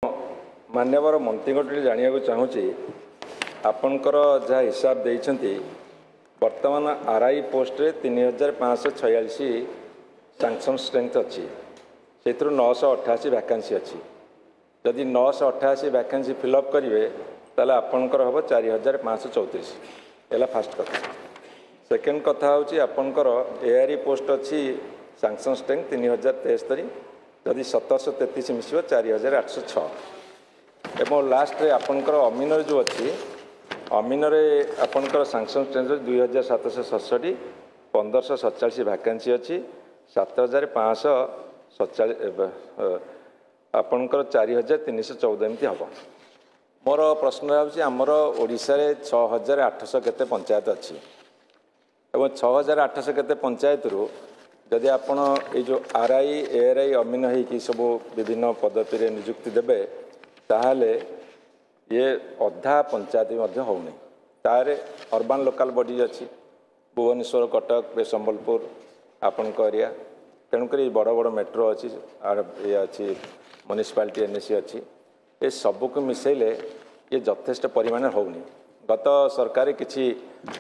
मान्यवर मंत्री जाना चाहूँगी आपणकर जहाँ हिसाब देइछंती वर्तमान आरआई पोस्ट रे 3546 सैंक्शन स्ट्रेंथ अच्छी से 988 वैकेंसी अच्छी जदि 988 वैकेंसी फिलअप करेंगे ताले आपणकर हम 4534 है फास्ट कथा। सेकेंड कथा हूँ आपणकर एआरई पोस्ट अच्छी सैंक्शन स्ट्रेंथ 3073 जदि 1733 मिसिव 4806 एवं लास्ट रे आपणकर अमीनर जो अच्छी अमीनर आपणकर सैंक्शन स्ट्रेंथ 2767 1547 वैकेंसी अच्छी 7547 आपणकर 4314 एमती हम। मोर प्रश्न आमर ओडिशा रे 6800 केते पंचायत अच्छी एवं 6800 केते पंचायत रु जदि आपण ये जो आरआई एआरआई अमीन होगी सब विभिन्न पदवी रे नियुक्ति देबे ताहले ये अधा पंचायत होनी तारे अर्बान लोकल बॉडी अच्छी भुवनेश्वर कटक संबलपुर आपण एरिया तेणुक बड़ बड़ मेट्रो अच्छी ये अच्छी म्युनिसिपालिटी एनएसी अच्छी ये सबको मिसेले ये यथेष्ट परिमाण होनी। गत सरकार किसी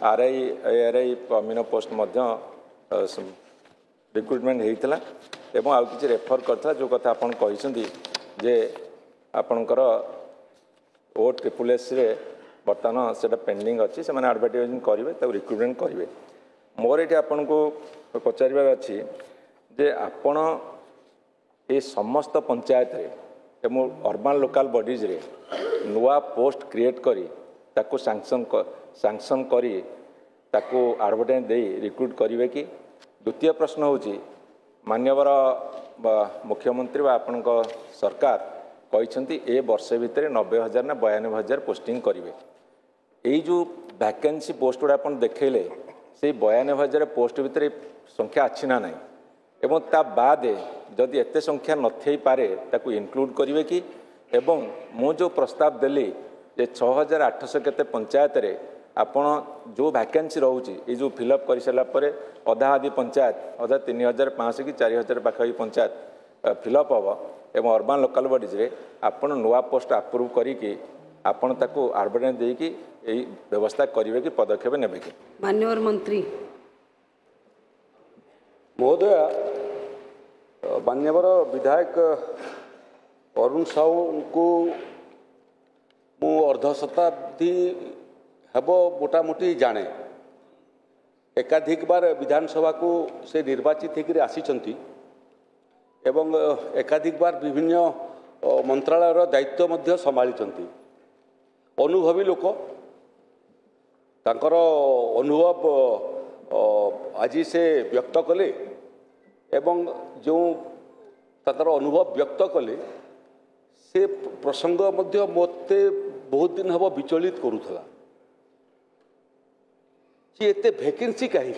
आरआई एआरआई अमीन पोस्ट रिक्रुटमेंट होता एवं आउ कि रेफर करता जो कथा आपन कहिसंती जे आपणकर OSSS रे बर्तमान से पेंडिंग अच्छी से एडवर्टाइजिंग करेंगे तब रिक्रुटमेंट करेंगे। मोर ये आपन को पचार अच्छी जे आपण ये समस्त पंचायत रे एवं अर्बान लोकल बॉडीज रे नुआ पोस्ट क्रिएट करी ताको सैंक्शन करी ताको एडवर्टाइज दे रिक्रुट करेंगे कि। द्वितीय प्रश्न होची मान्यवर मुख्यमंत्री व आपण सरकार कहते ए वर्ष भितर 90,000 ना 92,000 पोस्टिंग करेंगे। यही जो वैकेंसी पोस्ट गुड़ा आप देखले से 92,000 पोस्ट भितर संख्या अच्छी ना नहीं एवं ता बाद जदि एते संख्या नथई पारे ताकू इनक्लूड करेंगे कि। एवं मु जो प्रस्ताव देली जे 6800 केते पंचायत रे आपण जो वैकेंसी रोचे ये जो फिलअप कर सारापर अधा आदि पंचायत अधा 3500 कि 4000 पाखापी पंचायत फिलअप हम एवं अर्बान लोकल बॉडीज रे आपण नुआ पोस्ट अप्रूव करिकी आपण ताको एडवर्टाइज देकी यही व्यवस्था करेंगे कि पदक्षेप नेबे कि। मान्यवर मंत्री महोदय मान्यवर विधायक अरुण साहू को मु अर्ध शताब्दी हेब मोटामोटी जाने एकाधिक बार विधानसभा को से निर्वाचित होकर आसीचंती एवं एकाधिक बार विभिन्न मंत्रालय दायित्व मध्य संभाली अनुभवी लोक तांकर अनुभव आज से व्यक्त कले एवं जो तांकर अनुभव व्यक्त कले से प्रसंग मध्य मते बहुत दिन हम विचलित करूला कि एते वैकेंसी कहीं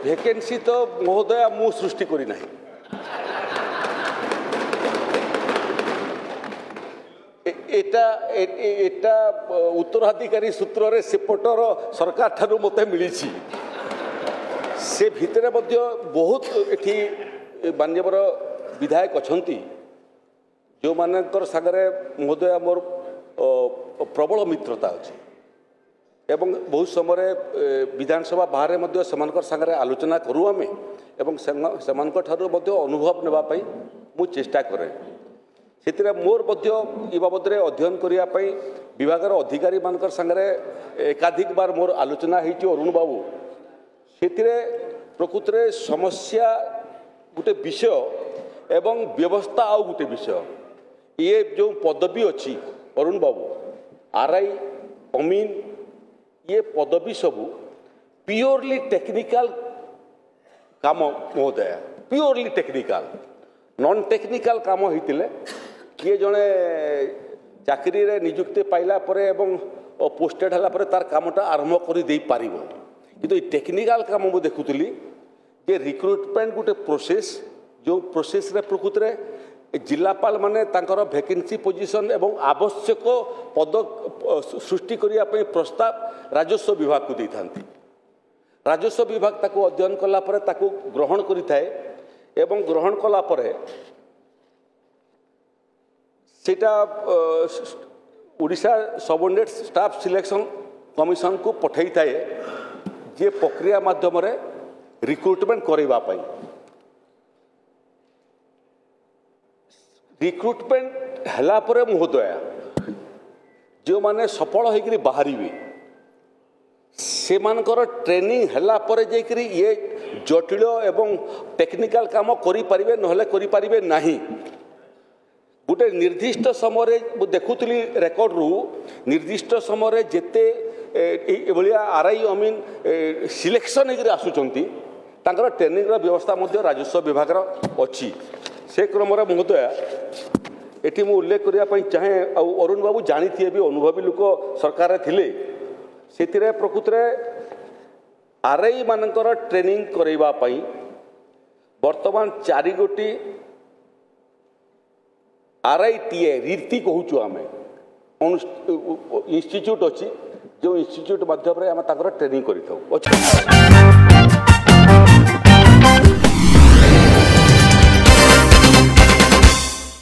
वैकेंसी तो महोदय मु सृष्टि करी नहीं एटा उत्तराधिकारी सूत्र रे सेपटर सरकार ठारू मते मिली से भितर मध्य बहुत एठी मान्यवर विधायक अछंती जो मानकर सागरे महोदय मोर प्रबल मित्रता अच्छी एवं बहुत समय विधानसभा बाहर मध्य समानकर सागरे आलोचना करूँ आमे एवं समानकर ठारू मध्य अनुभव नेबापई मु चेष्टा करे से मोर मध्य ई बाबद अध्ययन करने विभाग अधिकारी मानकर सागरे एकाधिक बार मोर आलोचना होती अरुण बाबू से प्रकृत में समस्या गोटे विषय एवं व्यवस्था आउ गोटे विषय ये जो पदवी अच्छी अरुण बाबू आरआई अमीन ये पदवी सबू प्योरली टेक्निकल काम महोदय प्योरली टेक्निकल नॉन टेक्निकल काम होते किए जड़े चाकरी रे नियुक्ति पाइला परे एवं पोस्टेड हला परे तार कामटा आरंभ कर दे पारिबो किंतु टेक्निकल काम मु देखुली जे रिक्रुटमेंट गोटे प्रोसेस जो प्रोसेस रे प्रकृत रे जिलापाल माने तांकर वैकेंसी पोजीशन एवं आवश्यक पद सृष्टि करिया पई प्रस्ताव राजस्व विभाग को देथांती राजस्व विभाग ताकू अध्ययन कला परे ताकू ग्रहण करिथाए एवं ग्रहण कला परे सेटा Odisha subordinate staff selection commission को पठाई थाए जे प्रक्रिया माध्यम रे रिक्रुटमेंट करैबा पई रिक्रुटमेंट हला परे महोदया जो माने सफल होइकरी बाहरिबे से मानकर ट्रेनिंग हला परे जेकरी ये जटिल एवं टेक्निकल काम करि परिबे नहले करि परिबे नाही गोटे निर्दिष्ट समय देखुली रेकर्ड रु निर्दिष्ट समय जेते एभलिया आरआई आई मीन सिलेक्शन होकर आसुचंती तांकर ट्रेनिंग व्यवस्था मध्य राजस्व विभाग अच्छी से क्रम महोदया एटी मु उल्लेख करने चाहे अरुण बाबू जानी थे भी अनुभवी लोक सरकार थिले से प्रकृत आरआई मानकर ट्रेनिंग करैबा पई वर्तमान 4 गोटी आरआईटीए रीति कहूँ आम इंस्टीट्यूट अच्छी जो इंस्टीट्यूट माध्यम आम ट्रेनिंग कर